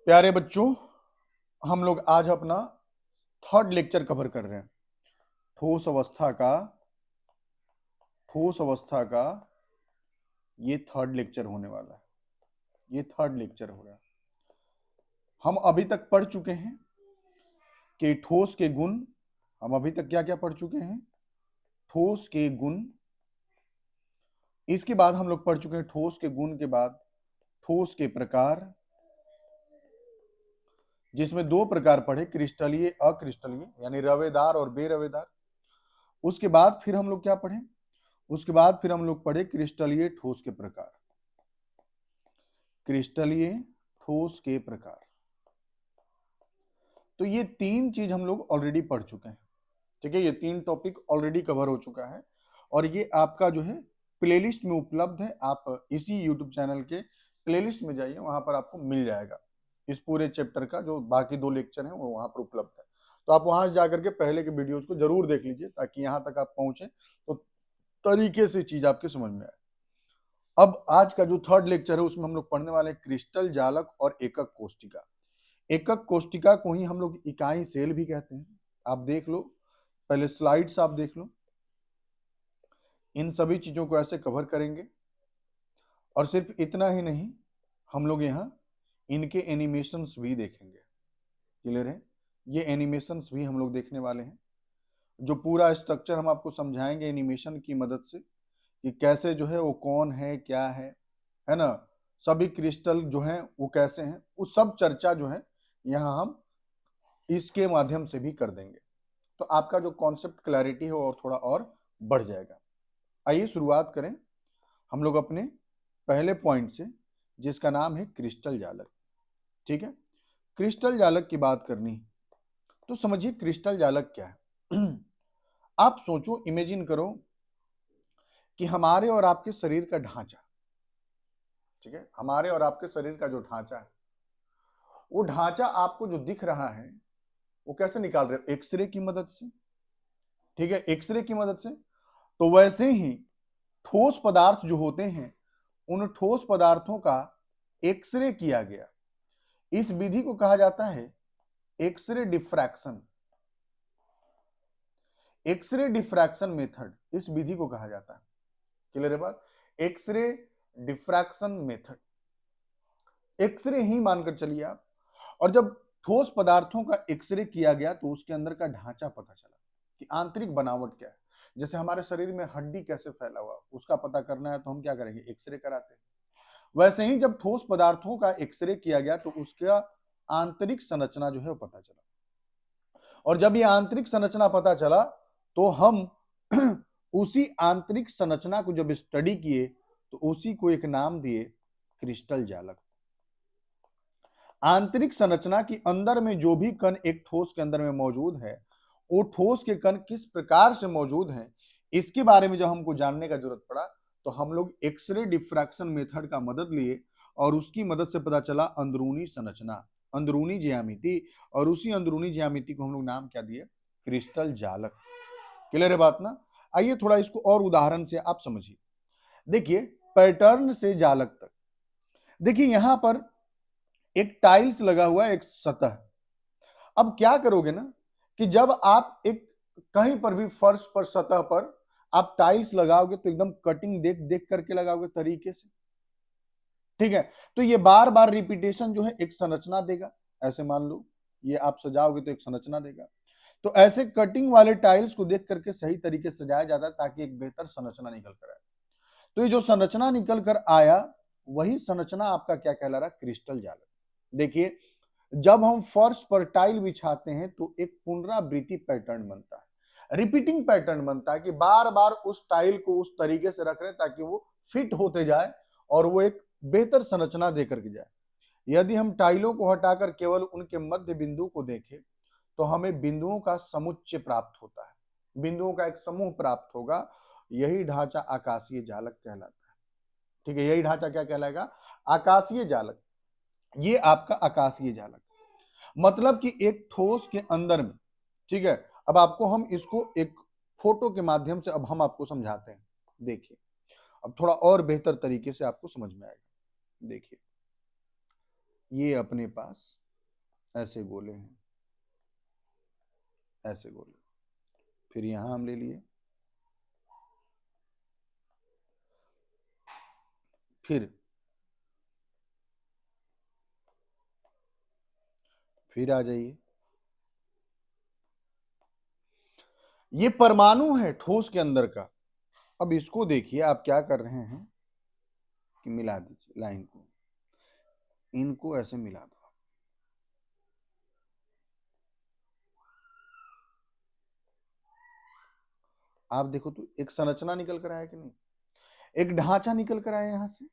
प्यारे बच्चों, हम लोग आज अपना थर्ड लेक्चर कवर कर रहे हैं। ठोस अवस्था का ये थर्ड लेक्चर होने वाला है। ये थर्ड लेक्चर हो रहा है। हम अभी तक पढ़ चुके हैं कि ठोस के गुण। हम अभी तक क्या क्या पढ़ चुके हैं? ठोस के गुण। इसके बाद हम लोग पढ़ चुके हैं ठोस के गुण के बाद ठोस के प्रकार, जिसमें दो प्रकार पढ़े, क्रिस्टलीय अक्रिस्टलीय, यानी रवेदार और बेरवेदार। उसके बाद फिर हम लोग क्या पढ़े? उसके बाद फिर हम लोग पढ़े क्रिस्टलीय ठोस के प्रकार। क्रिस्टलीय ठोस के प्रकार। तो ये तीन चीज हम लोग ऑलरेडी पढ़ चुके हैं। ठीक है, ये तीन टॉपिक ऑलरेडी कवर हो चुका है और ये आपका जो है प्लेलिस्ट में उपलब्ध है। आप इसी यूट्यूब चैनल के प्लेलिस्ट में जाइए, वहां पर आपको मिल जाएगा। इस पूरे चैप्टर का जो बाकी दो लेक्चर हैं वो वहां पर उपलब्ध है। तो आप वहां से जाकर के पहले के वीडियोज को जरूर देख लीजिए, ताकि यहाँ तक आप पहुंचे तो तरीके से चीज आपके समझ में आए। अब आज का जो थर्ड लेक्चर है उसमें हम लोग पढ़ने वाले हैं क्रिस्टल जालक और एकक कोष्टिका। एकक कोष्टिका को ही हम लोग इकाई सेल भी कहते हैं। आप देख लो, पहले स्लाइड्स आप देख लो। इन सभी चीजों को ऐसे कवर करेंगे और सिर्फ इतना ही नहीं, हम लोग यहाँ इनके एनिमेशंस भी देखेंगे। क्लियर है? ये एनिमेशंस भी हम लोग देखने वाले हैं। जो पूरा स्ट्रक्चर हम आपको समझाएंगे एनिमेशन की मदद से कि कैसे जो है वो कौन है, क्या है ना, सभी क्रिस्टल जो हैं वो कैसे हैं, वो सब चर्चा जो है यहाँ हम इसके माध्यम से भी कर देंगे। तो आपका जो कॉन्सेप्ट क्लैरिटी हो और थोड़ा और बढ़ जाएगा। आइए शुरुआत करें हम लोग अपने पहले पॉइंट से, जिसका नाम है क्रिस्टल जालक। ठीक है, क्रिस्टल जालक की बात करनी तो समझिए क्रिस्टल जालक क्या है। आप सोचो, इमेजिन करो कि हमारे और आपके शरीर का ढांचा, ठीक है, हमारे और आपके शरीर का जो ढांचा है, वो ढांचा आपको जो दिख रहा है वो कैसे निकाल रहे हो? एक्सरे की मदद से। ठीक है, एक्सरे की मदद से। तो वैसे ही ठोस पदार्थ जो होते हैं, उन ठोस पदार्थों का एक्सरे किया गया, इस विधि को कहा जाता है X-ray diffraction. X-ray diffraction method, इस विधि को कहा जाता है। क्लियर है बात? X-ray diffraction method. एक्सरे ही मानकर चलिए आप। और जब ठोस पदार्थों का एक्सरे किया गया तो उसके अंदर का ढांचा पता चला कि आंतरिक बनावट क्या है। जैसे हमारे शरीर में हड्डी कैसे फैला हुआ, उसका पता करना है तो हम क्या करेंगे? एक्सरे कराते हैं। वैसे ही जब ठोस पदार्थों का एक्सरे किया गया तो उसका आंतरिक संरचना जो है वो पता चला। और जब ये आंतरिक संरचना पता चला तो हम उसी आंतरिक संरचना को जब स्टडी किए तो उसी को एक नाम दिए क्रिस्टल जालक। आंतरिक संरचना के अंदर में जो भी कण एक ठोस के अंदर में मौजूद है, वो ठोस के कण किस प्रकार से मौजूद हैं, इसके बारे में जब हमको जानने का जरूरत पड़ा तो हम लोग एक्सरे डिफ्रैक्शन मेथड का मदद लिए और उसकी मदद से पता चला अंदरूनी संरचना, अंदरूनी ज्यामिति। और उसी अंदरूनी ज्यामिति को हम लोग नाम क्या दिए? क्रिस्टल जालक। क्लियर है बात ना? आइए थोड़ा इसको और उदाहरण से आप समझिए। देखिए, पैटर्न से जालक तक। देखिए यहां पर एक टाइल्स लगा हुआ है, एक सतह। अब क्या करोगे ना कि जब आप एक कहीं पर भी फर्श पर, सतह पर आप टाइल्स लगाओगे तो एकदम कटिंग देख देख करके लगाओगे तरीके से। ठीक है, तो ये बार बार रिपीटेशन जो है एक संरचना देगा। ऐसे मान लो ये आप सजाओगे तो एक संरचना देगा। तो ऐसे कटिंग वाले टाइल्स को देख करके सही तरीके से सजाया जाता है ताकि एक बेहतर संरचना निकल कर आए। तो ये जो संरचना निकल कर आया, वही संरचना आपका क्या कहला रहा? क्रिस्टल जालक। देखिए, जब हम फर्श पर टाइल बिछाते हैं तो एक पुनरावृत्ति पैटर्न बनता है, रिपीटिंग पैटर्न बनता है कि बार बार उस टाइल को उस तरीके से रख रहे हैं ताकि वो फिट होते जाए और वो एक बेहतर संरचना देकर के जाए। यदि हम टाइलों को हटाकर केवल उनके मध्य बिंदु को देखें तो हमें बिंदुओं का समुच्चय प्राप्त होता है, बिंदुओं का एक समूह प्राप्त होगा। यही ढांचा आकाशीय जालक कहलाता है। ठीक है, यही ढांचा क्या कहलाएगा? आकाशीय जालक। ये आपका आकाशीय जालक, मतलब कि एक ठोस के अंदर में। ठीक है, अब आपको हम इसको एक फोटो के माध्यम से अब हम आपको समझाते हैं। देखिए, अब थोड़ा और बेहतर तरीके से आपको समझ में आएगा। देखिए, ये अपने पास ऐसे गोले हैं, ऐसे गोले। फिर यहां हम ले लिए, फिर आ जाइए, ये परमाणु है ठोस के अंदर का। अब इसको देखिए आप क्या कर रहे हैं कि मिला दीजिए लाइन को, इनको ऐसे मिला दो। आप देखो तो एक संरचना निकल कर आया कि नहीं, एक ढांचा निकल कर आया यहां से।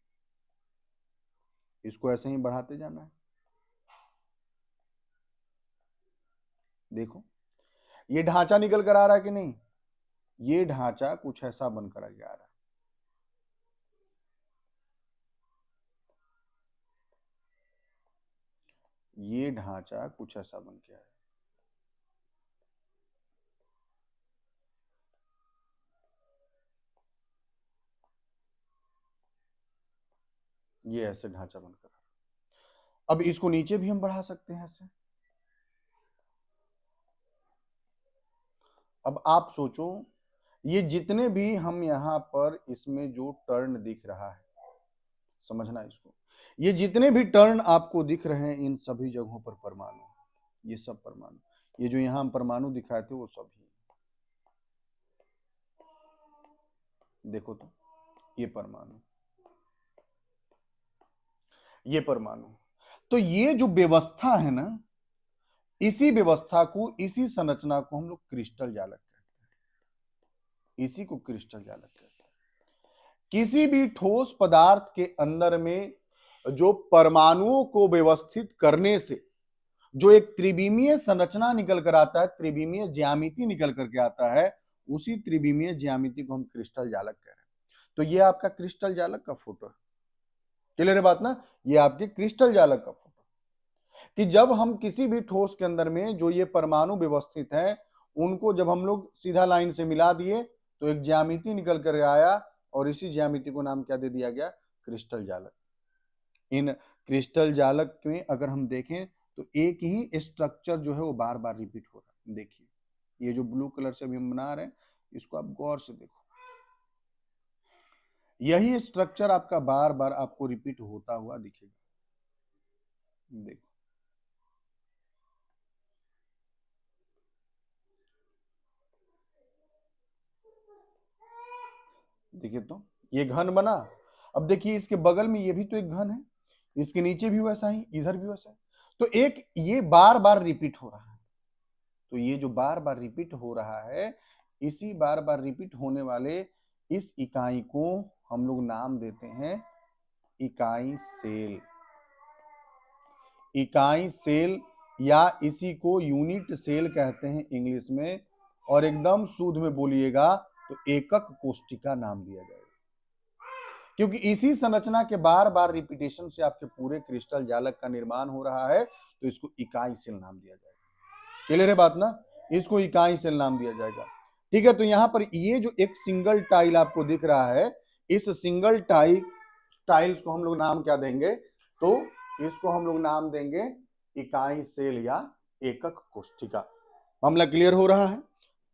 इसको ऐसे ही बढ़ाते जाना है। देखो ये ढांचा निकल कर आ रहा है कि नहीं, ये ढांचा कुछ ऐसा बनकर आ रहा है। ये ढांचा कुछ ऐसा बन के आया। ये ऐसे ढांचा बनकर आ रहा। अब इसको नीचे भी हम बढ़ा सकते हैं ऐसे। अब आप सोचो, ये जितने भी हम यहां पर इसमें जो टर्न दिख रहा है, समझना इसको, ये जितने भी टर्न आपको दिख रहे हैं इन सभी जगहों पर परमाणु, ये सब परमाणु, ये जो यहां हम परमाणु दिखाए थे वो सभी, देखो तो ये परमाणु, ये परमाणु। तो ये जो व्यवस्था है ना, इसी व्यवस्था को, इसी संरचना को हम लोग क्रिस्टल जालक कहते हैं। इसी को क्रिस्टल जालक कहते हैं। किसी भी ठोस पदार्थ के अंदर में जो परमाणुओं को व्यवस्थित करने से जो एक त्रिविमीय संरचना निकल कर आता है, त्रिविमीय ज्यामिति निकल करके आता है, उसी त्रिविमीय ज्यामिति को हम क्रिस्टल जालक कह रहे हैं। तो ये आपका क्रिस्टल जालक का फोटो है, क्लियर है बात ना, ये आपके क्रिस्टल जालक का फोटो, कि जब हम किसी भी ठोस के अंदर में जो ये परमाणु व्यवस्थित है, उनको जब हम लोग सीधा लाइन से मिला दिए तो एक ज्यामिति निकल कर आया, और इसी ज्यामिति को नाम क्या दे दिया गया, क्रिस्टल जालक। इन क्रिस्टल जालक में अगर हम देखें तो एक ही स्ट्रक्चर जो है वो बार बार रिपीट हो रहा है। देखिए ये जो ब्लू कलर से अभी हम बना रहे हैं, इसको आप गौर से देखो, यही स्ट्रक्चर आपका बार बार आपको रिपीट होता हुआ दिखेगा। देखो देखिए, तो ये घन बना। अब देखिए इसके बगल में ये भी तो एक घन है, इसके नीचे भी वैसा ही, इधर भी वैसा है। तो एक ये बार बार रिपीट हो रहा है। तो ये जो बार बार रिपीट हो रहा है, इसी बार बार रिपीट होने वाले इस इकाई को हम लोग नाम देते हैं इकाई सेल। इकाई सेल या इसी को यूनिट सेल कहते हैं इंग्लिश में, और एकदम शुद्ध में बोलिएगा तो एकक कोशिका नाम दिया जाएगा, क्योंकि इसी संरचना के बार बार रिपीटेशन से आपके पूरे क्रिस्टल जालक का निर्माण हो रहा है। तो इसको इकाई सेल नाम दिया जाएगा, क्लियर है बात ना, इसको इकाई सेल नाम दिया जाएगा। ठीक है, तो यहां पर ये जो एक सिंगल टाइल आपको दिख रहा है, इस सिंगल टाइल्स को हम लोग नाम क्या देंगे, तो इसको हम लोग नाम देंगे इकाई सेल या एकक कोशिका। मामला क्लियर हो रहा है?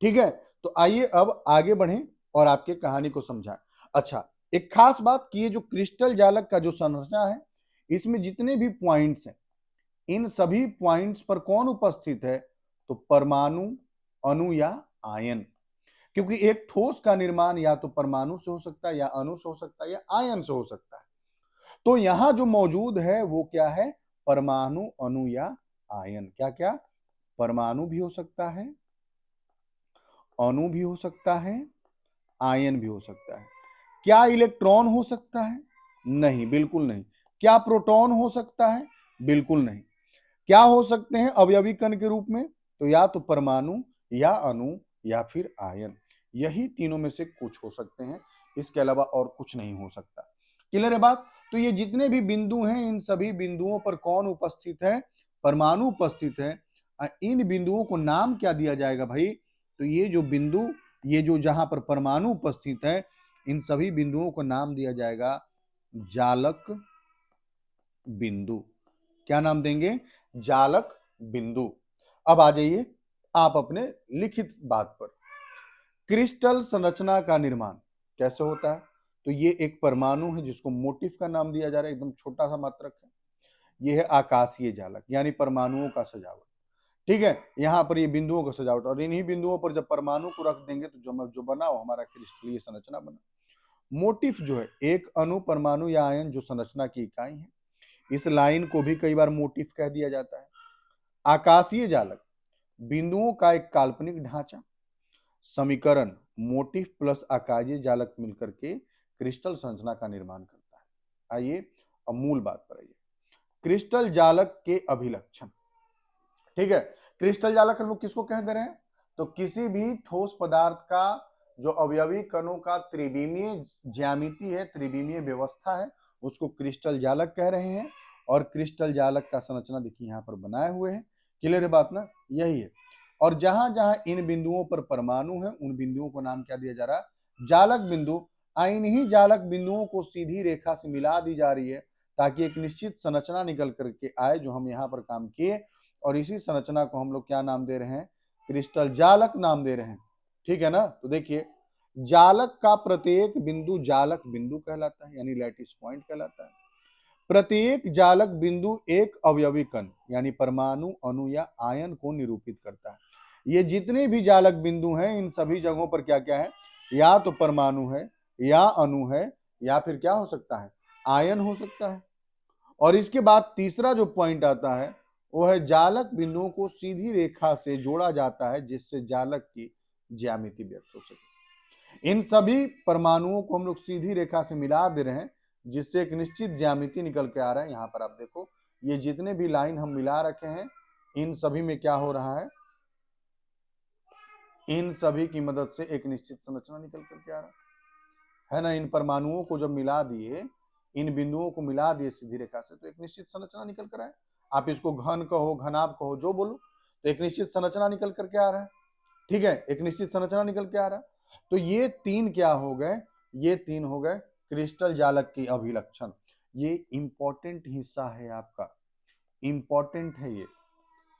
ठीक है, तो आइए अब आगे बढ़ें और आपके कहानी को समझाएं। अच्छा, एक खास बात कि ये जो क्रिस्टल जालक का जो संरचना है, इसमें जितने भी पॉइंट्स हैं, इन सभी पॉइंट्स पर कौन उपस्थित है, तो परमाणु, अणु या आयन। क्योंकि एक ठोस का निर्माण या तो परमाणु से हो सकता है, या अणु से हो सकता है, या आयन से हो सकता है। तो यहां जो मौजूद है वो क्या है, परमाणु, अणु या आयन। क्या क्या, परमाणु भी हो सकता है, अणु भी हो सकता है, आयन भी हो सकता है। क्या इलेक्ट्रॉन हो सकता है? नहीं, बिल्कुल नहीं। क्या प्रोटॉन हो सकता है? बिल्कुल नहीं। क्या हो सकते हैं अवयवी कण के रूप में? तो या तो परमाणु, या अणु, या फिर आयन। यही तीनों में से कुछ हो सकते हैं, इसके अलावा और कुछ नहीं हो सकता। क्लियर है बात? तो ये जितने भी बिंदु हैं, इन सभी बिंदुओं पर कौन उपस्थित है, परमाणु उपस्थित है। इन बिंदुओं को नाम क्या दिया जाएगा भाई, तो ये जो बिंदु, ये जो जहां पर परमाणु उपस्थित है, इन सभी बिंदुओं को नाम दिया जाएगा जालक बिंदु। क्या नाम देंगे? जालक बिंदु। अब आ जाइए आप अपने लिखित बात पर। क्रिस्टल संरचना का निर्माण कैसे होता है? तो ये एक परमाणु है जिसको मोटिफ का नाम दिया जा रहा है, एकदम छोटा सा मात्रक है। ये है आकाशीय जालक यानी परमाणुओं का सजावट। ठीक है, यहाँ पर ये बिंदुओं का सजावट, और इन्हीं बिंदुओं पर जब परमाणु को रख देंगे तो जो बना वो हमारा क्रिस्टलीय संरचना बना। मोटिफ जो है एक अणु, परमाणु या आयन जो संरचना की इकाई है। इस लाइन को भी कई बार मोटिफ कह दिया जाता है। आकाशीय जालक बिंदुओं का एक काल्पनिक ढांचा। समीकरण मोटिफ प्लस आकाशीय जालक मिलकर के क्रिस्टल संरचना का निर्माण करता है। आइए अब मूल बात पर आइए। क्रिस्टल जालक के अभिलक्षण। ठीक है, क्रिस्टल जालक हम लोग किसको कह दे रहे हैं? तो किसी भी ठोस पदार्थ का जो अवयवी कणों का त्रिविमीय ज्यामिति है, त्रिविमीय व्यवस्था है, उसको क्रिस्टल जालक कह रहे हैं। और क्रिस्टल जालक का संरचना देखिए यहाँ पर बनाए हुए हैं। क्लियर है बात ना? यही है। और जहां जहां इन बिंदुओं पर परमाणु है उन बिंदुओं को नाम क्या दिया जा रहा है? जालक बिंदु। इन्हीं जालक बिंदुओं को सीधी रेखा से मिला दी जा रही है ताकि एक निश्चित संरचना निकल करके आए जो हम यहाँ पर काम किए, और इसी संरचना को हम लोग क्या नाम दे रहे हैं? क्रिस्टल जालक नाम दे रहे हैं। ठीक है ना? तो देखिए जालक का प्रत्येक बिंदु जालक बिंदु कहलाता है यानी लैटिस पॉइंट कहलाता है। प्रत्येक जालक बिंदु एक अवयवी कण यानी परमाणु, अणु या आयन को निरूपित करता है। ये जितने भी जालक बिंदु हैं इन सभी जगहों पर क्या क्या है? या तो परमाणु है, या अणु है, या फिर क्या हो सकता है? आयन हो सकता है। और इसके बाद तीसरा जो पॉइंट आता है वो है जालक बिंदुओं को सीधी रेखा से जोड़ा जाता है जिससे जालक की ज्यामिति व्यक्त हो सके। इन सभी परमाणुओं को हम लोग सीधी रेखा से मिला दे रहे हैं जिससे एक निश्चित ज्यामिति निकल के आ रहा है। यहाँ पर आप देखो ये जितने भी लाइन हम मिला रखे हैं इन सभी में क्या हो रहा है? इन सभी की मदद से एक निश्चित संरचना निकल करके आ रहा है ना? इन परमाणुओं को जब मिला दिए, इन बिंदुओं को मिला दिए सीधी रेखा से तो एक निश्चित संरचना निकल कर आए। आप इसको घन कहो, घनाभ कहो, जो बोलो, तो एक निश्चित संरचना निकल करके आ रहा है। ठीक है, एक निश्चित संरचना निकल के आ रहा है। तो ये तीन क्या हो गए? ये तीन हो गए क्रिस्टल जालक के अभिलक्षण। ये इंपॉर्टेंट हिस्सा है आपका, इंपॉर्टेंट है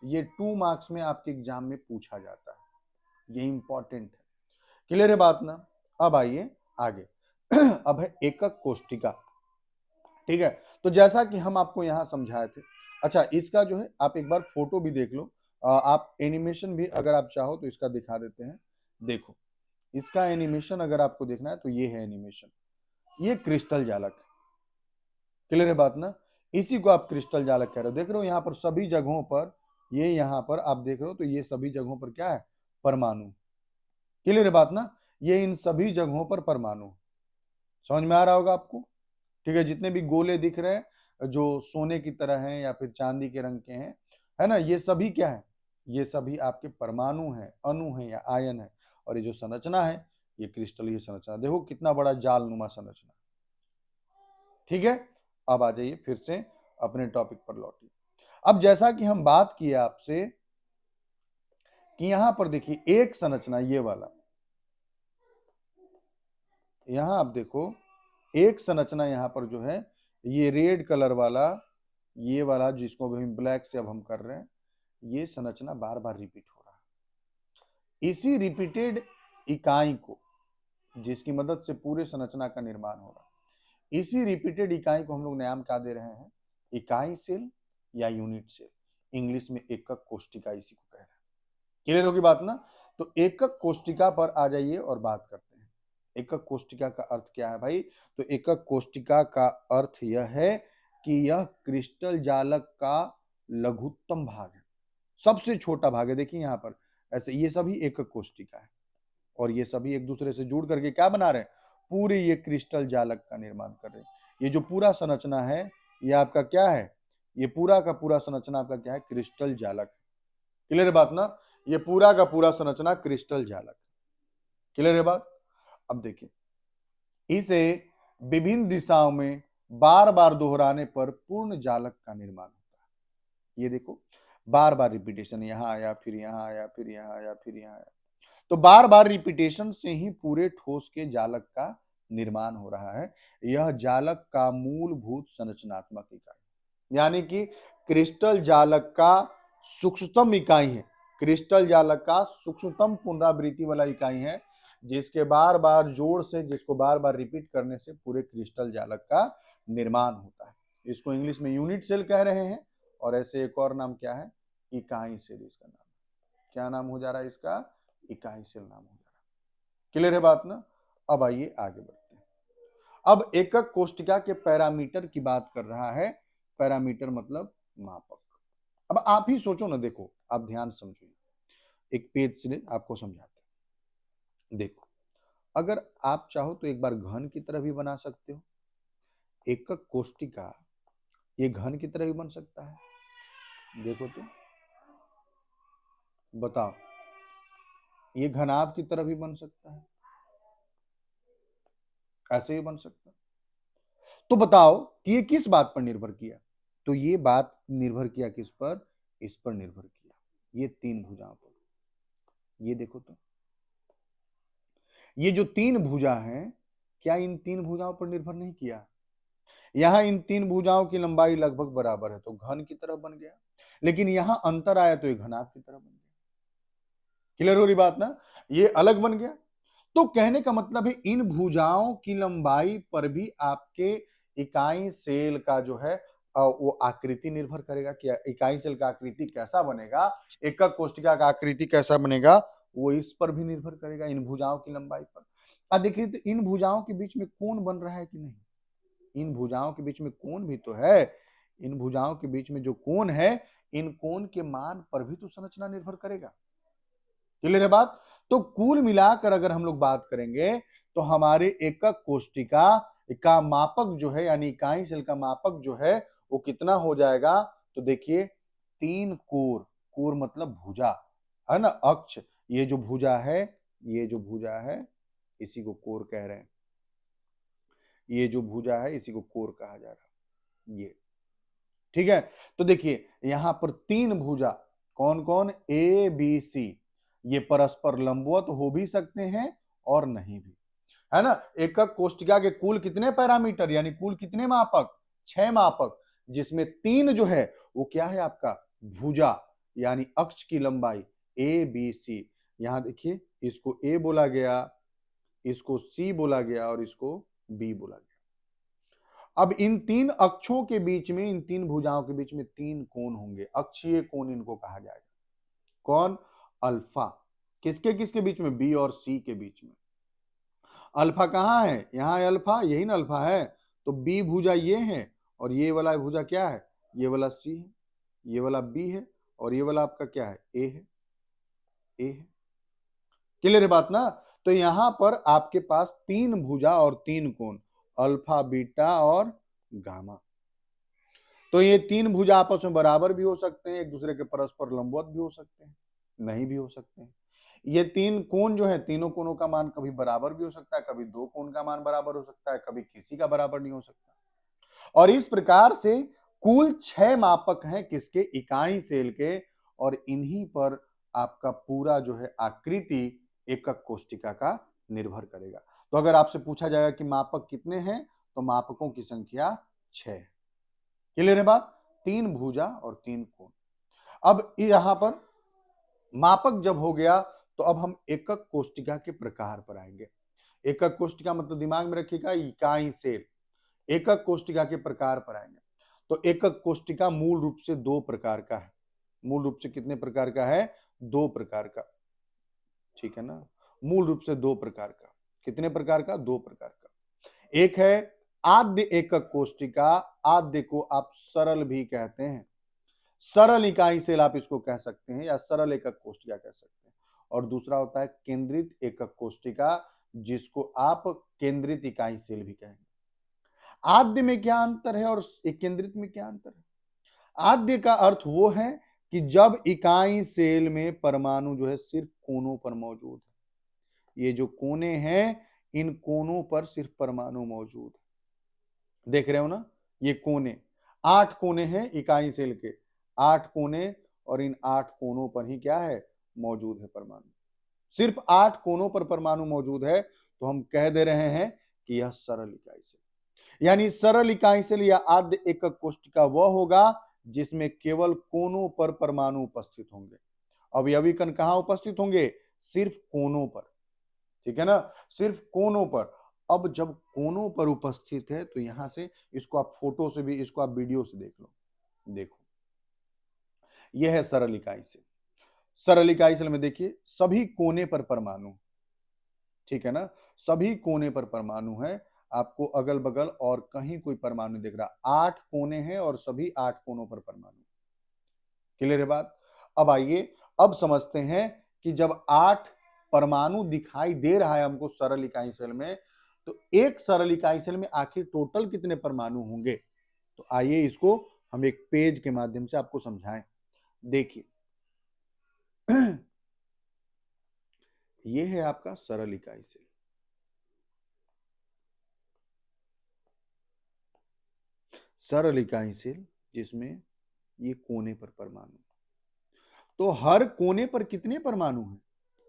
ये 2 मार्क्स में आपके एग्जाम में पूछा जाता है, ये इंपॉर्टेंट है। क्लियर है बात ना? अब आइए आगे। अब है एकक कोष्टिका। ठीक है, तो जैसा कि हम आपको यहां समझाए थे। अच्छा, इसका जो है आप एक बार फोटो भी देख लो। आप एनिमेशन भी अगर आप चाहो तो इसका दिखा देते हैं। देखो इसका एनिमेशन अगर आपको देखना है तो ये है एनिमेशन, ये क्रिस्टल जालक। क्लियर है बात ना? इसी को आप क्रिस्टल जालक कह रहे हो। देख रहे हो यहाँ पर सभी जगहों पर, ये यहाँ पर आप देख रहे हो तो ये सभी जगहों पर क्या है? परमाणु। क्लियर है बात ना? ये इन सभी जगहों पर परमाणु। समझ में आ रहा होगा आपको? ठीक है, जितने भी गोले दिख रहे हैं जो सोने की तरह हैं या फिर चांदी के रंग के हैं, है ना, ये सभी क्या है? ये सभी आपके परमाणु हैं, अणु हैं या आयन है। और ये जो संरचना है ये क्रिस्टलीय संरचना। देखो कितना बड़ा जालनुमा संरचना। ठीक है, अब आ जाइए फिर से अपने टॉपिक पर लौटिए। अब जैसा कि हम बात किए आपसे कि यहां पर देखिए एक संरचना ये वाला, यहां आप देखो एक संरचना यहां पर जो है ये रेड कलर वाला, ये वाला जिसको अभी ब्लैक से अब हम कर रहे हैं, ये संरचना बार बार रिपीट हो रहा है। इसी रिपीटेड इकाई को, जिसकी मदद से पूरे संरचना का निर्माण हो रहा है, इसी रिपीटेड इकाई को हम लोग नाम क्या दे रहे हैं? इकाई सेल या यूनिट सेल। इंग्लिश में एकक कोष्टिका इसी को कह रहे हैं। क्लियर होगी बात ना? तो एकक कोष्टिका पर आ जाइए और बात करते हैं। एकक कोष्टिका का अर्थ क्या है भाई? तो एकक कोष्टिका का अर्थ यह है कि यह क्रिस्टल जालक का लघुत्तम भाग है, सबसे छोटा भाग है। देखिए यहाँ पर ऐसे ये सभी एकक कोष्टिका है और ये सभी एक दूसरे से जुड़ करके क्या बना रहे हैं? पूरे ये क्रिस्टल जालक का निर्माण कर रहे हैं। ये जो पूरा संरचना है ये आपका क्या है? ये पूरा का पूरा संरचना आपका क्या है? क्रिस्टल जालक। क्लियर है बात ना? ये पूरा का पूरा संरचना क्रिस्टल जालक। क्लियर है बात? अब देखिए इसे विभिन्न दिशाओं में बार बार दोहराने पर पूर्ण जालक का निर्माण होता है। ये देखो बार बार रिपीटेशन, यहां आया फिर यहां आया फिर यहां आया फिर यहां आया, तो बार बार रिपीटेशन से ही पूरे ठोस के जालक का निर्माण हो रहा है। यह जालक का मूलभूत संरचनात्मक इकाई, यानी कि क्रिस्टल जालक का सूक्ष्मतम इकाई है। क्रिस्टल जालक का सूक्ष्मतम पुनरावृत्ति वाला इकाई है, जिसके बार बार जोड़ से, जिसको बार बार रिपीट करने से पूरे क्रिस्टल जालक का निर्माण होता है। इसको इंग्लिश में यूनिट सेल कह रहे हैं। और ऐसे एक और नाम क्या है, इकाई सेल इसका नाम। क्या नाम हो जा रहा है इसका, इकाई सेल नाम हो जा रहा है। क्लियर है बात ना। अब आइए आगे बढ़ते हैं। अब एकक कोष्टिका के पैरामीटर की बात कर रहा है। पैरामीटर मतलब मापक। अब आप ही सोचो ना, देखो आप ध्यान समझिए, एक पेज से आपको समझाते हैं। देखो, अगर आप चाहो तो एक बार घन की तरह भी बना सकते हो। एकक कोष्टिका ये घन की तरह भी बन सकता है। देखो तो बताओ, ये घनाभ की तरह भी बन सकता है, ऐसे ही बन सकता है। तो बताओ कि ये किस बात पर निर्भर किया। तो ये बात निर्भर किया किस पर, इस पर निर्भर किया, ये तीन भुजाओं पर। ये देखो तो, ये जो तीन भुजा हैं, क्या इन तीन भुजाओं पर निर्भर नहीं किया। यहां इन तीन भुजाओं की लंबाई लगभग बराबर है, तो घन की तरह बन गया। लेकिन यहां अंतर आया तो ये घनाभ की तरह बन गया। क्लियर हो रही बात ना, ये अलग बन गया। तो कहने का मतलब है, इन भुजाओं की लंबाई पर भी आपके इकाई सेल का जो है वो आकृति निर्भर करेगा कि इकाई सेल का आकृति कैसा बनेगा, एकक कोष्टिका का आकृति कैसा बनेगा, वो इस पर भी निर्भर करेगा, इन भुजाओं की लंबाई पर। अब देखिए, तो इन भुजाओं के बीच में कोण बन रहा है कि नहीं। इन भुजाओं के बीच में कोण भी तो है। इन भुजाओं के बीच में जो कोण है, इन कोण के मान पर भी तो संरचना निर्भर करेगा। क्लियर है बात। तो कुल मिलाकर अगर हम लोग बात करेंगे, तो हमारे एकक कोष्टिका का मापक जो है, यानी इकाई सेल का मापक जो है, वो कितना हो जाएगा। तो देखिए, तीन कोर, कोर मतलब भुजा है ना, अक्ष। ये जो भुजा है, ये जो भुजा है, इसी को कोर कह रहे हैं। ये जो भुजा है, इसी को कोर कहा जा रहा है। ये ठीक है। तो देखिए, यहां पर तीन भुजा, कौन कौन, ए बी सी, ये परस्पर लंबवत हो भी सकते हैं और नहीं भी, है ना। एकक कोष्टिका के कुल कितने पैरामीटर, यानी कुल कितने मापक, 6 मापक, जिसमें तीन जो है वो क्या है आपका, भुजा, यानी अक्ष की लंबाई ए बी सी। यहां देखिए, इसको ए बोला गया, इसको सी बोला गया और इसको बी बोला गया। अब इन तीन अक्षों के बीच में, इन तीन भुजाओं के बीच में तीन कोण होंगे, अक्षीय कोण इनको कहा जाएगा। कौन, अल्फा। किसके किसके बीच में, बी और सी के बीच में। अल्फा कहाँ है, यहाँ अल्फा, यही ना अल्फा है। तो बी भुजा ये है, और ये वाला भुजा क्या है, ये वाला सी है, ये वाला बी है, और ये वाला आपका क्या है, ए है, ए है। क्लियर है बात ना। तो यहां पर आपके पास तीन भुजा और तीन कोण, अल्फा बीटा और गामा। तो ये तीन भुजा आपस में बराबर भी हो सकते हैं, एक दूसरे के परस्पर लंबवत भी हो सकते हैं, नहीं भी हो सकते हैं। ये तीन कोण जो है, तीनों कोणों का मान कभी बराबर भी हो सकता है, कभी दो कोण का मान बराबर हो सकता है, कभी किसी का बराबर नहीं हो सकता। और इस प्रकार से कुल 6 मापक हैं किसके, इकाई सेल के। और इन्हीं पर आपका पूरा जो है आकृति एकक कोष्टिका का निर्भर करेगा। तो अगर आपसे पूछा जाएगा कि मापक कितने हैं, तो मापकों की संख्या 6 है। क्लियर है बात, तीन भुजा और तीन कोण। अब यहां पर मापक जब हो गया, तो अब हम एकक कोष्टिका के प्रकार पर आएंगे। एकक कोष्टिका मतलब दिमाग में रखिएगा, इकाई सेल। एकक कोष्टिका के प्रकार पर आएंगे। तो एकक कोष्टिका मूल रूप से दो प्रकार का है। मूल रूप से कितने प्रकार का है, दो प्रकार का, ठीक है ना। मूल रूप से दो प्रकार का, कितने प्रकार का, दो प्रकार का। एक है आद्य एकक कोष्टिका, आद्य को आप सरल भी कहते हैं, सरल इकाई सेल आप इसको कह सकते हैं, या सरल एकक कोष्टिका कह सकते हैं। और दूसरा होता है केंद्रित एकक कोष्टिका, जिसको आप केंद्रित इकाई सेल भी कहेंगे। आद्य में क्या अंतर है और एक केंद्रित में क्या अंतर है। आद्य का अर्थ वो है कि जब इकाई सेल में परमाणु जो है सिर्फ कोनों पर मौजूद है। ये जो कोने हैं, इन कोनों पर सिर्फ परमाणु मौजूद है। देख रहे हो ना, ये कोने, 8 कोने हैं इकाई सेल के, 8 कोने, और इन 8 कोनों पर ही क्या है, मौजूद है परमाणु। सिर्फ 8 कोनों पर परमाणु मौजूद है, तो हम कह दे रहे हैं कि यह सरल इकाई सेल। यानी सरल इकाई सेल या आद्य एकक कोष्टिका वह होगा जिसमें केवल कोनों पर परमाणु उपस्थित होंगे। अवयवी कण कहां उपस्थित होंगे? सिर्फ कोनों पर, ठीक है ना, सिर्फ कोनों पर। अब जब कोनों पर उपस्थित है तो यहां से इसको आप फोटो से भी, इसको आप वीडियो से देख लो। देखो, यह है सरल इकाई सेल। सरल इकाई सेल में देखिए सभी कोने पर परमाणु, ठीक है ना, सभी कोने पर परमाणु है। आपको अगल बगल और कहीं कोई परमाणु दिख रहा? 8 कोने हैं और सभी 8 कोनों पर परमाणु। क्लियर है बात? अब आइए, अब समझते हैं कि जब 8 परमाणु दिखाई दे रहा है हमको सरल इकाई सेल में, तो एक सरल इकाई सेल में आखिर टोटल कितने परमाणु होंगे? तो आइए इसको हम एक पेज के माध्यम से आपको समझाएं। देखिए, यह है आपका सरल इकाई सेल। सरल इकाई सेल जिसमें ये कोने पर परमाणु, तो हर कोने पर कितने परमाणु हैं?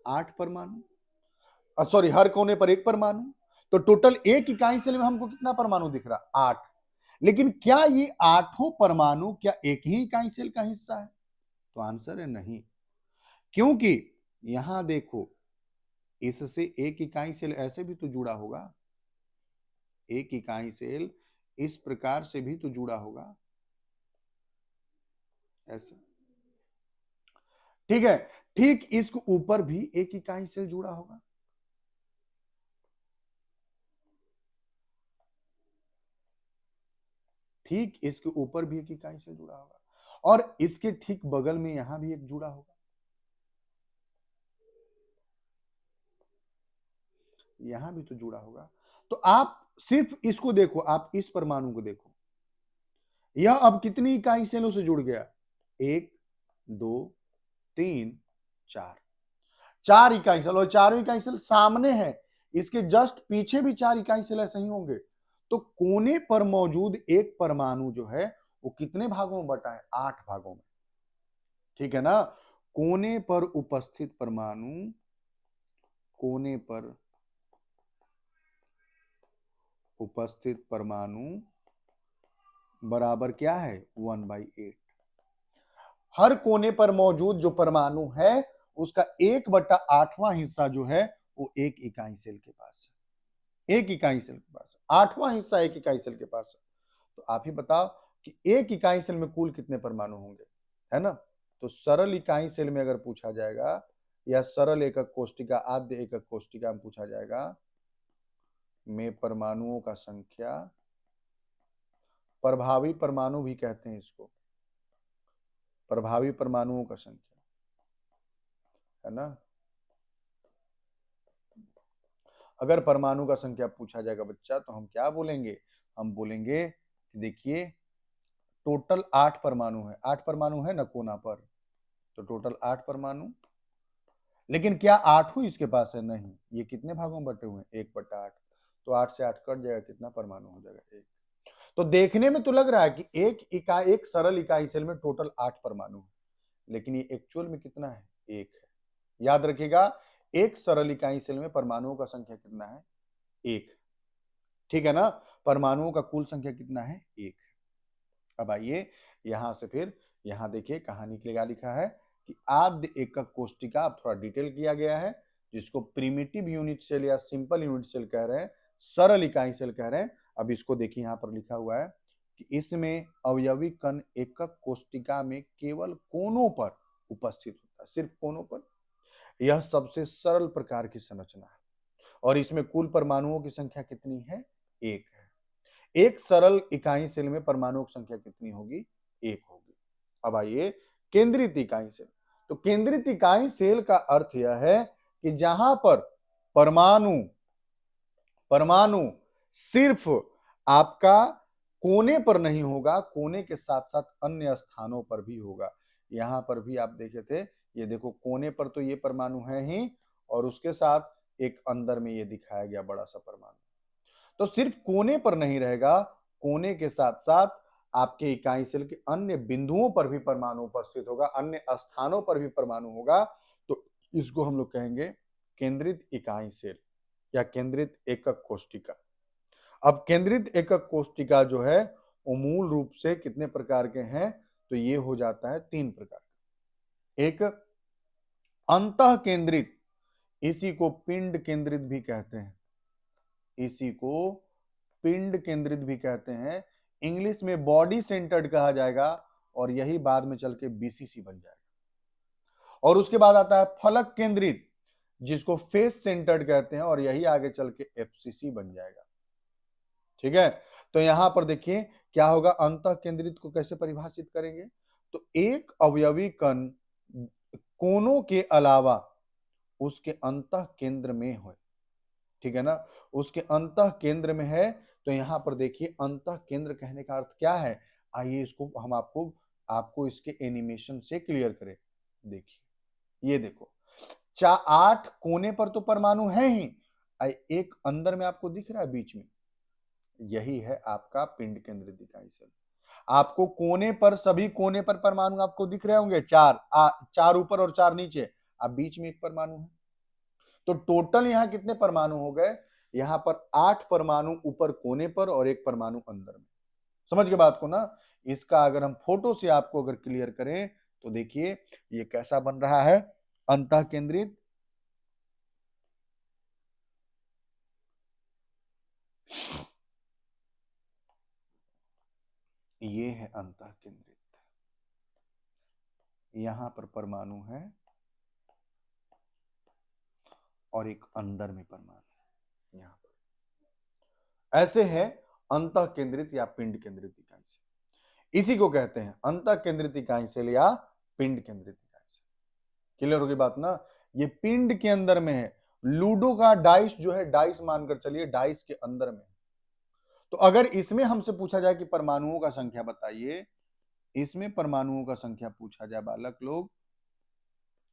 8 परमाणु। सॉरी, हर कोने पर एक परमाणु। तो टोटल एक इकाई सेल में हमको कितना परमाणु दिख रहा? 8। लेकिन क्या ये आठों परमाणु क्या एक ही इकाई सेल का हिस्सा है? तो आंसर है नहीं, क्योंकि यहां देखो, इससे एक इकाई सेल ऐसे भी तो जुड़ा होगा, एक इकाई सेल इस प्रकार से भी तो जुड़ा होगा, ऐसे, ठीक है। ठीक इसके ऊपर भी एक इकाई सेल जुड़ा होगा, ठीक इसके ऊपर भी एक इकाई सेल जुड़ा होगा, और इसके ठीक बगल में यहां भी एक जुड़ा होगा, यहां भी तो जुड़ा होगा। तो आप सिर्फ इसको देखो, आप इस परमाणु को देखो, यह अब कितनी इकाई सेलों से जुड़ गया? 1 2 3 4, 4 इकाई सेल, और चारों इकाई सेल सामने है, इसके जस्ट पीछे भी 4 इकाई सेल ऐसे ही होंगे। तो कोने पर मौजूद एक परमाणु जो है वो कितने भागों में बटा है? 8 भागों में, ठीक है ना। कोने पर उपस्थित परमाणु, कोने पर उपस्थित परमाणु बराबर क्या है? 1/8। हर कोने पर मौजूद जो परमाणु है उसका 1/8वां हिस्सा जो है वो एक इकाई सेल के पास है, एक इकाई सेल के पास है, 8वां हिस्सा एक इकाई सेल के पास है। तो आप ही बताओ कि एक इकाई सेल में कुल कितने परमाणु होंगे, है ना। तो सरल इकाई सेल में अगर पूछा जाएगा, या सरल एकक कोष्टिका, आद्य एकक कोष्टिका में पूछा जाएगा में परमाणुओं का संख्या, प्रभावी परमाणु भी कहते हैं इसको, प्रभावी परमाणुओं का संख्या, है ना। अगर परमाणु का संख्या पूछा जाएगा बच्चा, तो हम क्या बोलेंगे? हम बोलेंगे कि देखिए टोटल 8 परमाणु है, 8 परमाणु है ना कोना पर, तो टोटल 8 परमाणु। लेकिन क्या 8 इसके पास है? नहीं, ये कितने भागों में बटे हुए हैं? 1/8। तो 8 से 8 कट जाएगा, कितना परमाणु हो जाएगा? 1। तो देखने में तो लग रहा है कि एक सरल इकाई सेल में टोटल 8 परमाणु है, लेकिन ये एक्चुअल में कितना है? 1 है। याद रखिएगा, एक सरल इकाई सेल में परमाणुओं का संख्या कितना है? 1, ठीक है ना। परमाणुओं का कुल संख्या कितना है? 1। अब आइए यहां से फिर, यहां देखिए कहां निकलेगा, लिखा है कि आद्य एकक कोष्टिका, अब थोड़ा डिटेल किया गया है, जिसको प्रिमिटिव यूनिट सेल या सिंपल यूनिट सेल कह रहे हैं, सरल इकाई सेल कह रहे हैं। अब इसको देखिए, यहां पर लिखा हुआ है कि इसमें अवयवी कण एकक कोष्टिका में केवल कोनों पर उपस्थित होता है, सिर्फ कोनों पर। यह सबसे सरल प्रकार की संरचना है, और इसमें कुल परमाणुओं की संख्या कितनी है? 1 है। एक सरल इकाई सेल में परमाणुओं की संख्या कितनी होगी? 1 होगी। अब आइए केंद्रित इकाई सेल। तो केंद्रित इकाई सेल का अर्थ यह है कि जहां पर परमाणु परमाणु सिर्फ आपका कोने पर नहीं होगा, कोने के साथ साथ अन्य स्थानों पर भी होगा। यहां पर भी आप देखे थे, ये देखो कोने पर तो ये परमाणु है ही, और उसके साथ एक अंदर में ये दिखाया गया बड़ा सा परमाणु। तो सिर्फ कोने पर नहीं रहेगा, कोने के साथ साथ आपके इकाई सेल के अन्य बिंदुओं पर भी परमाणु उपस्थित होगा, अन्य स्थानों पर भी परमाणु होगा। तो इसको हम लोग कहेंगे केंद्रित इकाई सेल या केंद्रित एकक कोष्टिका। अब केंद्रित एकक कोष्टिका जो है वो मूल रूप से कितने प्रकार के हैं? तो ये हो जाता है 3 प्रकार का। एक अंतः केंद्रित, इसी को पिंड केंद्रित भी कहते हैं, इसी को पिंड केंद्रित भी कहते हैं। इंग्लिश में बॉडी सेंटर्ड कहा जाएगा और यही बाद में चल के बीसीसी बन जाएगा। और उसके बाद आता है फलक केंद्रित, जिसको फेस सेंटर्ड कहते हैं और यही आगे चल के एफसीसी बन जाएगा। ठीक है, तो यहां पर देखिए क्या होगा, अंतः केंद्रित को कैसे परिभाषित करेंगे, तो एक अवयवी कण कोनों के अलावा उसके अंतः केंद्र में हो, ठीक है ना, उसके अंतः केंद्र में है। तो यहां पर देखिए अंतः केंद्र कहने का अर्थ क्या है, आइए इसको हम आपको आपको इसके एनिमेशन से क्लियर करें। देखिए ये देखो, 8 कोने पर तो परमाणु है ही, एक अंदर में आपको दिख रहा है बीच में, यही है आपका पिंड केंद्रित इकाई सेल। आपको कोने पर, सभी कोने पर परमाणु आपको दिख रहे होंगे, 4 ऊपर और 4 नीचे, अब बीच में एक परमाणु है। तो टोटल यहां कितने परमाणु हो गए, यहां पर 8 परमाणु ऊपर कोने पर और एक परमाणु अंदर में। समझ के बात को ना। इसका अगर हम फोटो से आपको अगर क्लियर करें तो देखिए ये कैसा बन रहा है, अंतः केंद्रित, ये है अंतः केंद्रित, यहां पर परमाणु है और एक अंदर में परमाणु, यहां पर ऐसे है अंतः केंद्रित या पिंड केंद्रित इकाई सेल। इसी को कहते हैं अंतः केंद्रित इकाई सेल या पिंड केंद्रित इकाई सेल। क्लियर होगी बात ना। ये पिंड के अंदर में है, लूडो का डाइस जो है, डाइस मानकर चलिए डाइस के अंदर में। तो अगर इसमें हमसे पूछा जाए कि परमाणुओं का संख्या बताइए, इसमें परमाणुओं का संख्या पूछा जाए बालक लोग,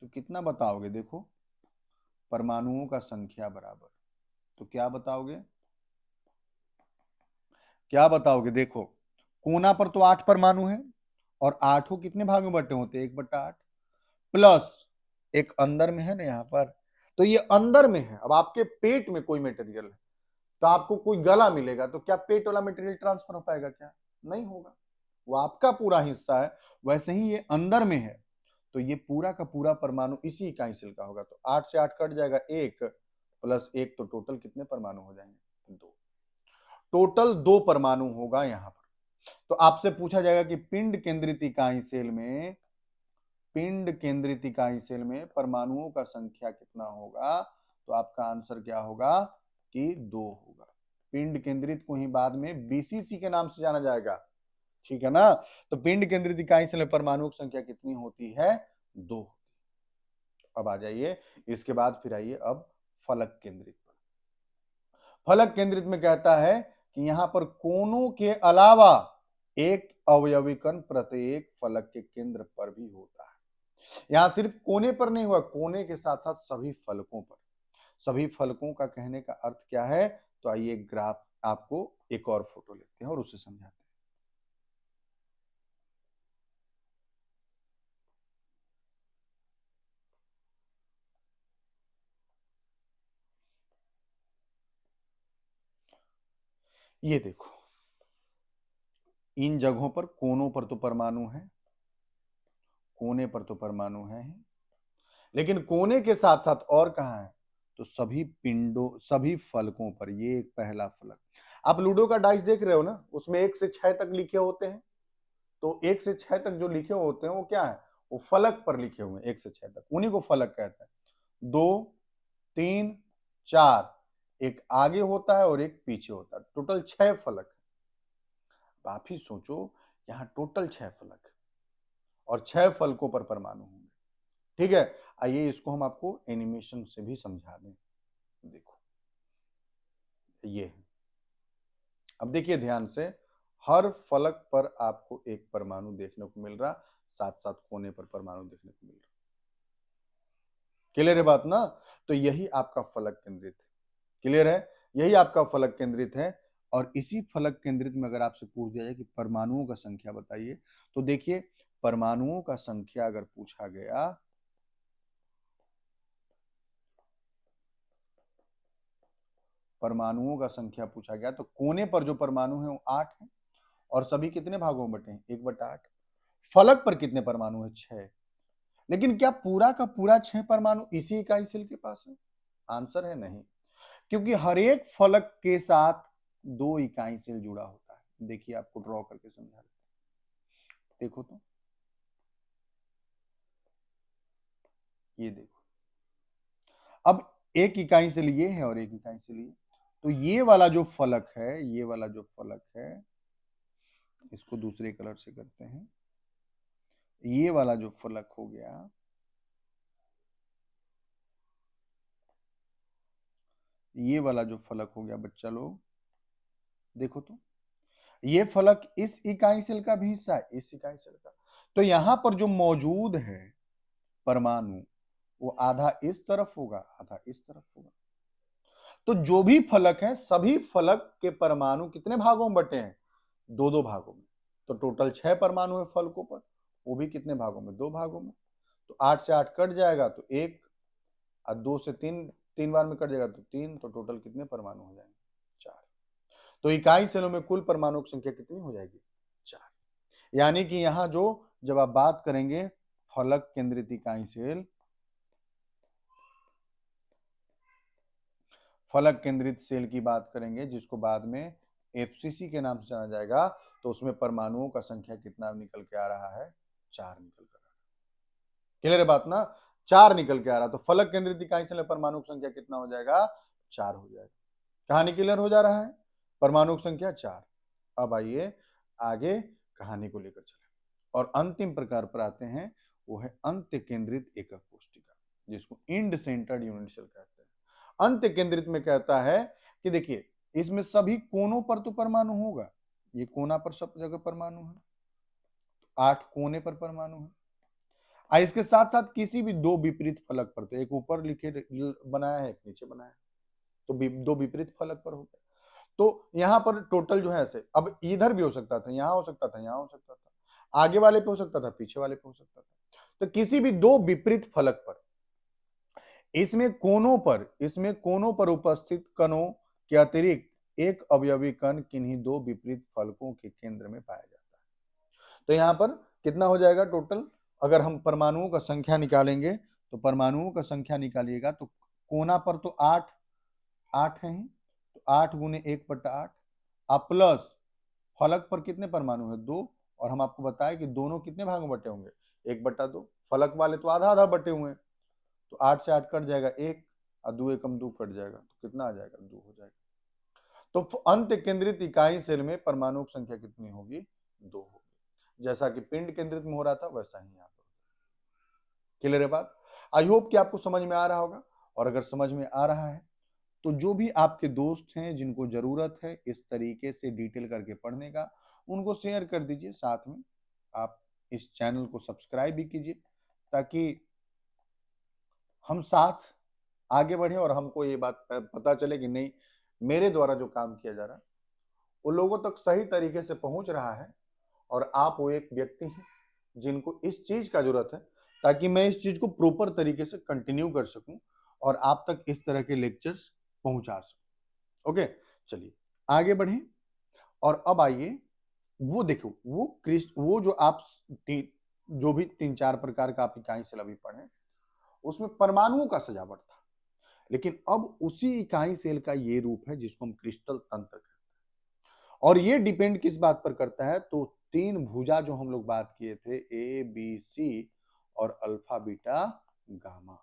तो कितना बताओगे, देखो परमाणुओं का संख्या बराबर, तो क्या बताओगे, क्या बताओगे, देखो कोना पर तो 8 परमाणु है और आठों कितने भाग में बटे होते हैं, 1/8, प्लस एक अंदर में है ना यहाँ पर, तो ये अंदर में है। अब आपके पेट में कोई मटेरियल है तो आपको कोई गला मिलेगा, तो क्या पेट वाला मटेरियल ट्रांसफर हो पाएगा, क्या नहीं होगा, वो आपका पूरा हिस्सा है। वैसे ही ये अंदर में है, तो ये पूरा का पूरा परमाणु इसी इकाई सेल का होगा। तो 8 से 8 कट जाएगा, 1 प्लस 1, तो टोटल कितने परमाणु हो जाएंगे, 2। टोटल 2 परमाणु होगा यहां पर। तो आपसे पूछा जाएगा कि पिंड केंद्रित इकाई सेल में, पिंड केंद्रित इकाई सेल में परमाणुओं का संख्या कितना होगा, तो आपका आंसर क्या होगा कि 2 होगा। पिंड केंद्रित को ही बाद में बीसीसी के नाम से जाना जाएगा, ठीक है ना। तो पिंड केंद्रित इकाई सेल में परमाणुओं की संख्या कितनी होती है, 2। अब आ जाइए इसके बाद, फिर आइए अब फलक केंद्रित। फलक केंद्रित में कहता है कि यहां पर कोनों के अलावा एक अवयवी कण प्रत्येक फलक के केंद्र पर भी होता है। यहां सिर्फ कोने पर नहीं हुआ, कोने के साथ साथ सभी फलकों पर। सभी फलकों का कहने का अर्थ क्या है, तो आइए ग्राफ आपको एक और फोटो लेते हैं और उसे समझाते हैं। ये देखो, इन जगहों पर कोनों पर तो परमाणु है, कोने पर तो परमाणु है ही, लेकिन कोने के साथ साथ और कहां है, तो सभी पिंडों, सभी फलकों पर। ये एक पहला फलक, आप लूडो का डाइस देख रहे हो ना, उसमें 1 से 6 तक लिखे होते हैं। तो 1 से 6 तक जो लिखे होते हैं वो क्या है, वो फलक पर लिखे हुए हैं, 1 से 6 तक, उन्हीं को फलक कहते हैं। 2, 3, 4, एक आगे होता है और एक पीछे होता है, टोटल 6 फलक। आप ही सोचो, यहाँ टोटल 6 फलक और 6 फलकों पर परमाणु होंगे, ठीक है। आइए इसको हम आपको एनिमेशन से भी समझा दें। देखो ये, अब देखिए ध्यान से, हर फलक पर आपको एक परमाणु देखने को मिल रहा, साथ साथ कोने पर परमाणु देखने को मिल रहा। क्लियर है बात ना। तो यही आपका फलक केंद्रित है, क्लियर है, यही आपका फलक केंद्रित है। और इसी फलक केंद्रित में अगर आपसे पूछ दिया जाए कि परमाणुओं का संख्या बताइए, तो देखिए परमाणुओं का संख्या अगर पूछा गया, परमाणुओं का संख्या पूछा गया, तो कोने पर जो परमाणु है वो 8 है और सभी कितने भागों में बटे हैं, 1/8। फलक पर कितने परमाणु है? 6। लेकिन क्या पूरा का पूरा 6 परमाणु इसी इकाई सेल के पास है? आंसर है नहीं, क्योंकि हर एक फलक के साथ 2 इकाई सेल जुड़ा होता है। देखिए आपको ड्रॉ करके समझा देते हैं। देखो तो, ये देखो, अब एक इकाई सेल ये है और एक इकाई सेल ये, तो ये वाला जो फलक है, ये वाला जो फलक है, इसको दूसरे कलर से करते हैं। ये वाला जो फलक हो गया, ये वाला जो फलक हो गया बच्चा लोग, देखो तो, ये फलक इस इकाई सेल का भी हिस्सा है, इस इकाई सेल का। तो यहां पर जो मौजूद है परमाणु, वो आधा इस तरफ होगा, आधा इस तरफ होगा। तो जो भी फलक है, सभी फलक के परमाणु कितने भागों में बटे हैं? 2-2 भागों में। तो टोटल 6 परमाणु है फलकों पर, वो भी कितने भागों में? 2 भागों में। तो 8 से 8 कट जाएगा तो 1, और 2 से 3 3 बार में कट जाएगा तो 3, तो टोटल कितने परमाणु हो जाएंगे? 4। तो इकाई सेलों में कुल परमाणु की संख्या कितनी हो जाएगी? 4। यानी कि यहां जो, जब आप बात करेंगे फलक केंद्रित इकाई सेल, फलक केंद्रित सेल की बात करेंगे, जिसको बाद में एफसीसी के नाम से जाना जाएगा, तो उसमें परमाणुओं का संख्या कितना निकल के आ रहा है? 4 निकल कर आ रहा है। क्लियर है बात ना? 4 निकल के आ रहा है। तो फलक केंद्रित इकाई सेल में परमाणु की संख्या कितना हो जाएगा? 4 हो जाएगा। कहानी क्लियर हो जा रहा है? परमाणु की संख्या 4। अब आइए आगे कहानी को लेकर चले और अंतिम प्रकार पर आते हैं, वो है अंत्य केंद्रित एकक कोशिका, जिसको इंड सेंटर्ड यूनिट सेल कहते हैं। अंत्य केंद्रित में कहता है कि देखिए, इसमें सभी कोनों पर तो परमाणु होगा, ये कोना पर सब जगह परमाणु है, 8 कोने पर परमाणु है। इसके साथ साथ किसी भी 2 विपरीत फलक पर, तो एक ऊपर लिखे बनाया है, एक नीचे बनाया है, तो 2 विपरीत फलक पर हो गया। तो यहां पर टोटल जो है ऐसे, अब इधर भी हो सकता था, यहां हो सकता था, यहां हो सकता था, आगे वाले पे हो सकता था, पीछे वाले पे हो सकता था। तो किसी भी 2 विपरीत फलक पर, इसमें कोनों पर उपस्थित कणों के अतिरिक्त एक अवयवी कण किन्हीं 2 विपरीत फलकों के केंद्र में पाया जाता है। तो यहां पर कितना हो जाएगा टोटल? अगर हम परमाणुओं का संख्या निकालेंगे, तो परमाणुओं का संख्या निकालिएगा तो कोना पर तो 8 है ही, तो 8 गुने 1/8, अब प्लस फलक पर कितने परमाणु है? 2। और हम आपको बताएं कि दोनों कितने भागों में बटे होंगे? 1/2। फलक वाले तो आधा आधा बटे हुए हैं, तो 8 से 8 कट जाएगा 1, और 2 एकम 2 कट जाएगा, तो कितना आ जाएगा? 2 हो जाएगा। तो अंत्य केंद्रित इकाई सेल में परमाणु की संख्या कितनी होगी? 2 होगी। जैसा कि पिंड केंद्रित में हो रहा था, वैसा ही यहाँ पर। क्लियर है बात? आई होप कि आपको समझ में आ रहा होगा। और अगर समझ में आ रहा है, तो जो भी आपके दोस्त हैं जिनको जरूरत है इस तरीके से डिटेल करके पढ़ने का, उनको शेयर कर दीजिए। साथ में आप इस चैनल को सब्सक्राइब भी कीजिए, ताकि हम साथ आगे बढ़े और हमको ये बात पता चले कि नहीं, मेरे द्वारा जो काम किया जा रहा है वो लोगों तक सही तरीके से पहुंच रहा है, और आप वो एक व्यक्ति हैं जिनको इस चीज का जरूरत है, ताकि मैं इस चीज को प्रॉपर तरीके से कंटिन्यू कर सकूं और आप तक इस तरह के लेक्चर्स पहुंचा सकूं। ओके, चलिए आगे बढ़ें। और अब आइए, वो देखो, वो जो आप जो भी 3-4 प्रकार का आप इकाई सेल अभी पढ़े, उसमें परमाणुओं का सजावट था। लेकिन अब उसी इकाई सेल का ये रूप है जिसको हम क्रिस्टल तंत्र कहते हैं। और ये डिपेंड किस बात पर करता है? तो 3 भुजा जो हम लोग बात किए थे, ए बी सी और अल्फा बीटा गामा,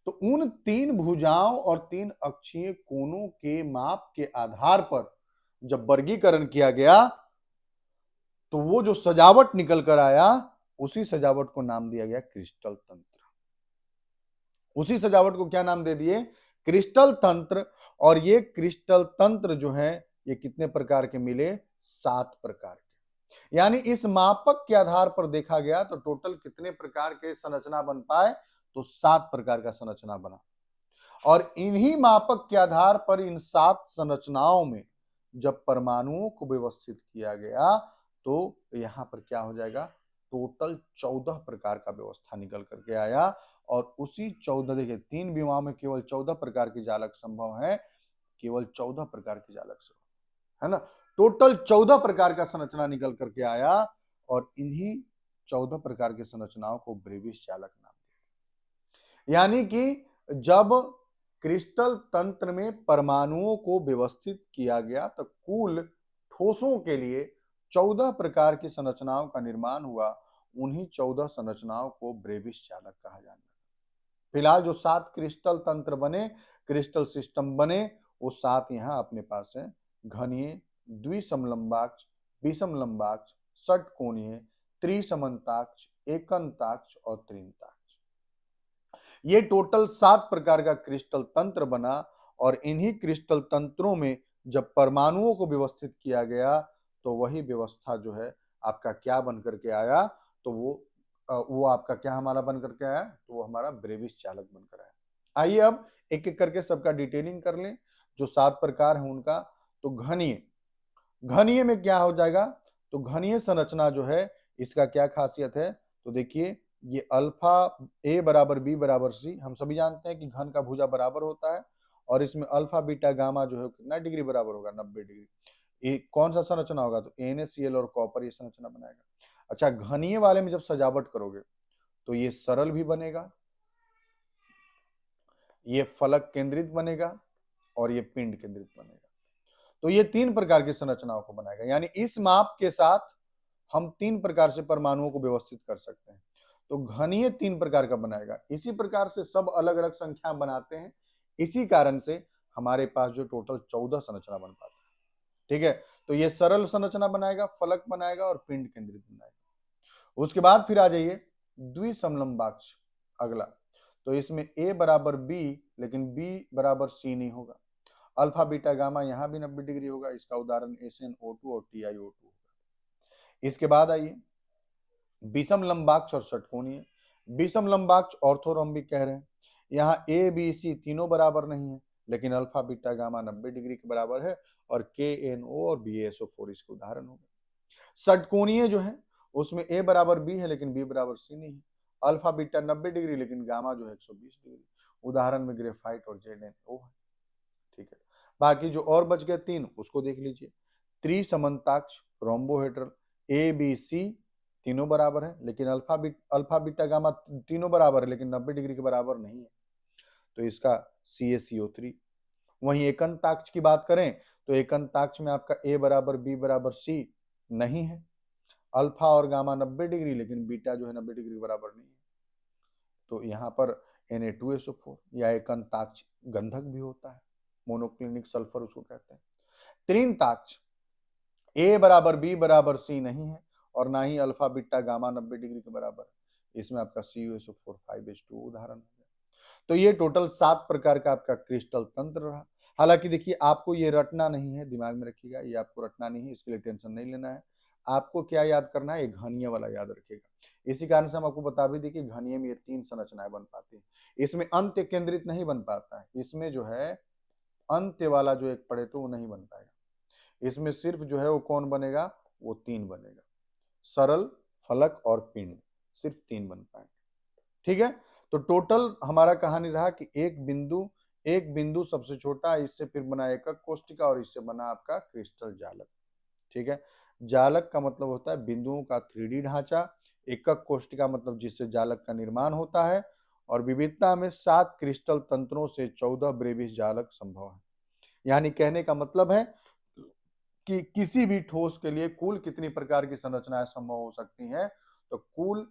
तो उन 3 भुजाओं और 3 अक्षीय कोणों के माप के आधार पर जब वर्गीकरण किया गया, तो वो जो सजावट निकल कर आया, उसी सजावट को नाम दिया गया क्रिस्टल तंत्र। उसी सजावट को क्या नाम दे दिए? क्रिस्टल तंत्र। और ये क्रिस्टल तंत्र जो है, ये कितने प्रकार के मिले? 7 प्रकार के। यानी इस मापक के आधार पर देखा गया तो टोटल कितने प्रकार के संरचना बन पाए? तो 7 प्रकार का संरचना बना। और इन्हीं मापक के आधार पर इन 7 संरचनाओं में जब परमाणुओं को व्यवस्थित किया गया, तो यहां पर क्या हो जाएगा? टोटल 14 प्रकार का व्यवस्था निकल करके आया। और उसी 14, देखिए 3 विमाओं में केवल 14 प्रकार की जालक संभव है, केवल 14 प्रकार की जालक संभव है ना। टोटल 14 प्रकार का संरचना निकल करके आया, और इन्हीं 14 प्रकार की संरचनाओं को ब्रेविस चालक नाम दिया। यानी कि जब क्रिस्टल तंत्र में परमाणुओं को व्यवस्थित किया गया तो कुल ठोसों के लिए 14 प्रकार की संरचनाओं का निर्माण हुआ। उन्हीं 14 संरचनाओं को ब्रेविस चालक कहा जाने लगा। फिलहाल जो 7 क्रिस्टल तंत्र बने, क्रिस्टल सिस्टम बने, वो 7 यहाँ अपने पास है। घनीय, द्विसमलंबाक्ष, विषमलंबाक्ष, षटकोणीय, त्रिसमन्ताक्ष, एकंताक्ष और त्रिंताक्ष। ये टोटल 7 प्रकार का क्रिस्टल तंत्र बना और इन्हीं क्रिस्टल तंत्रों में जब परमाणुओं को व्यवस्थित किया गया तो वही व्यवस्था जो है आपका क्या बन करके आया, तो वो आपका क्या हमारा बन करके आया, तो वो हमारा ब्रेविस चालक बनकर आया। आइए अब एक एक करके सबका डिटेलिंग कर लें जो 7 प्रकार है उनका। तो घनीय, घनीय में क्या हो जाएगा, तो घनीय संरचना जो है इसका क्या खासियत है, तो देखिए ये अल्फा ए बराबर बी बराबर सी, हम सभी जानते हैं कि घन का भुजा बराबर होता है और इसमें अल्फा बीटा गामा जो है कितना डिग्री बराबर होगा, 90 डिग्री। ये कौन सा संरचना होगा, तो NaCl और कॉपर ये संरचना बनाएगा। अच्छा, घनीय वाले में जब सजावट करोगे तो ये सरल भी बनेगा, ये फलक केंद्रित बनेगा और ये पिंड केंद्रित बनेगा। तो ये 3 प्रकार की संरचनाओं को बनाएगा। यानी इस माप के साथ हम 3 प्रकार से परमाणुओं को व्यवस्थित कर सकते हैं। तो घनीय 3 प्रकार का बनाएगा। इसी प्रकार से सब अलग अलग संख्या बनाते हैं, इसी कारण से हमारे पास जो टोटल 14 संरचना बन पाता है। ठीक है, तो ये सरल संरचना बनाएगा, फलक बनाएगा और पिंड केंद्रित बनाएगा। उसके बाद फिर आ जाइए द्विसमलंबाक्ष, अगला। तो इसमें A बराबर B लेकिन B बराबर C नहीं होगा। अल्फा बीटा गामा यहाँ भी 90 डिग्री होगा, इसका उदाहरण SnO2 और TiO2 होगा। इसके बाद आइए विषम लंबाक्ष और षटकोणीय। विषम लंबाक्ष ऑर्थोरोम्बिक कह रहे हैं, यहाँ ए बी सी तीनों बराबर नहीं है लेकिन अल्फा बीटा गामा 90 डिग्री के बराबर है और KNO और BaSO4 इसके उदाहरण हो गए। षटकोणीय जो है उसमें A बराबर B है लेकिन B बराबर C नहीं है। अल्फा बीटा 90 डिग्री लेकिन गामा जो है 120 डिग्री, उदाहरण में ग्रेफाइट और ZnO है। ठीक है, बाकी जो और बच गए 3 उसको देख लीजिए। त्रिसमन्ताक्ष रोम्बोहेड्रल, ABC तीनों बराबर है लेकिन अल्फा बीटा गामा तीनों बराबर है लेकिन 90 डिग्री के बराबर नहीं है, तो इसका CaCO3। वहीं एकंताक्ष की बात करें तो एकंताक्ष में आपका A बराबर B बराबर C नहीं है। अल्फा और गामा 90 डिग्री लेकिन बीटा जो है 90 डिग्री बराबर नहीं है, तो यहाँ पर Na2SO4 या एकंताक्ष गंधक भी होता है, मोनोक्लिनिक सल्फर उसको कहते हैं। त्रिंताक्ष A बराबर B बराबर C नहीं है और ना ही अल्फा बीटा गामा 90 डिग्री के बराबर, इसमें आपका CuSO4 5H2 उदाहरण हो गया। तो ये टोटल 7 प्रकार का आपका क्रिस्टल तंत्र रहा। हालांकि देखिए आपको ये रटना नहीं है, दिमाग में रखिएगा, ये आपको रटना नहीं है, इसके लिए टेंशन नहीं लेना है। आपको क्या याद करना है, एक घनीय वाला याद रखिएगा। इसी कारण से हम आपको बता भी दी कि घनीय में ये 3 संरचनाएं बन पाती है। इसमें अंत्य केंद्रित नहीं बन पाता है, इसमें जो है अंत्य वाला जो एक पढ़े तो वो नहीं बन पाएगा। इसमें सिर्फ जो है वो कौन बनेगा, वो 3 बनेगा, सरल, फलक और पिंड, सिर्फ 3 बन पाएंगे। ठीक है, तो टोटल हमारा कहानी रहा कि एक बिंदु सबसे छोटा, इससे फिर बना एकक कोष्टिका और इससे बना आपका क्रिस्टल जालक। ठीक है, जालक का मतलब होता है बिंदुओं का 3D ढांचा, एकक कोष्टिका मतलब जिससे जालक का निर्माण होता है, और विविधता में 7 क्रिस्टल तंत्रों से 14 ब्रेविस जालक संभव है। यानी कहने का मतलब है कि किसी भी ठोस के लिए कुल कितनी प्रकार की संरचनाएं संभव हो सकती हैं, तो कुल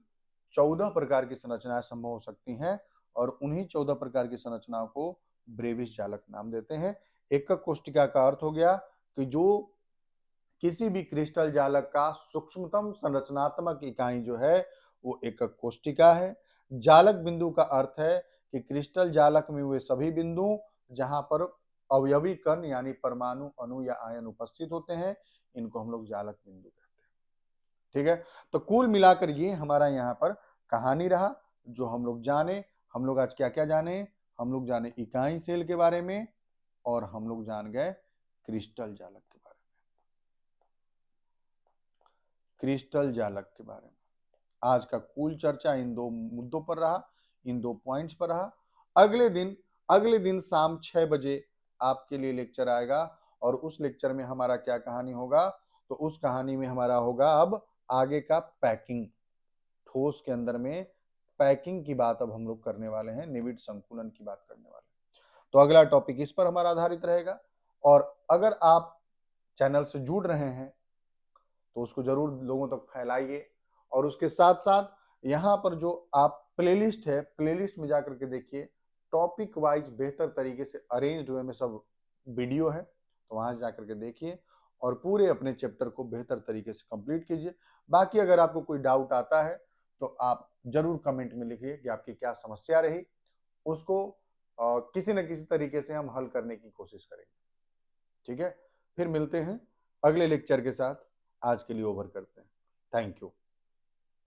14 प्रकार की संरचनाएं संभव हो सकती हैं और उन्हीं 14 प्रकार की संरचनाओं को ब्रेविस जालक नाम देते हैं। एकक कोष्टिका का अर्थ हो गया कि जो किसी भी क्रिस्टल जालक का सूक्ष्मतम संरचनात्मक इकाई जो है वो एकक कोष्टिका है। जालक बिंदु का अर्थ है कि क्रिस्टल जालक में वे सभी बिंदु जहां पर अवयवी कण यानी परमाणु, अणु या आयन उपस्थित होते हैं, इनको हम लोग जालक बिंदु कहते हैं। ठीक है, तो कुल मिलाकर ये हमारा यहाँ पर कहानी रहा जो हम लोग जाने। हम लोग आज क्या क्या जाने, हम लोग जाने इकाई सेल के बारे में और हम लोग जान गए क्रिस्टल जालक के बारे में। क्रिस्टल जालक के बारे में आज का कुल चर्चा इन 2 मुद्दों पर रहा, इन 2 पॉइंट्स पर रहा। अगले दिन शाम 6 बजे आपके लिए लेक्चर आएगा और उस लेक्चर में हमारा क्या कहानी होगा, तो उस कहानी में हमारा होगा अब आगे का पैकिंग। ठोस के अंदर में पैकिंग की बात अब हम लोग करने वाले हैं, निविड संकुलन की बात करने वाले हैं। तो अगला टॉपिक इस पर हमारा आधारित रहेगा। और अगर आप चैनल से जुड़ रहे हैं तो उसको जरूर लोगों तक फैलाइए। और उसके साथ साथ यहाँ पर जो आप प्लेलिस्ट है, प्लेलिस्ट में जाकर के देखिए, टॉपिक वाइज बेहतर तरीके से अरेंज्ड वे में सब वीडियो है, तो वहां से जाकर के देखिए और पूरे अपने चैप्टर को बेहतर तरीके से कंप्लीट कीजिए। बाकी अगर आपको कोई डाउट आता है तो आप जरूर कमेंट में लिखिए कि आपकी क्या समस्या रही, उसको किसी न किसी तरीके से हम हल करने की कोशिश करेंगे। ठीक है, फिर मिलते हैं अगले लेक्चर के साथ। आज के लिए ओवर करते हैं। Thank you.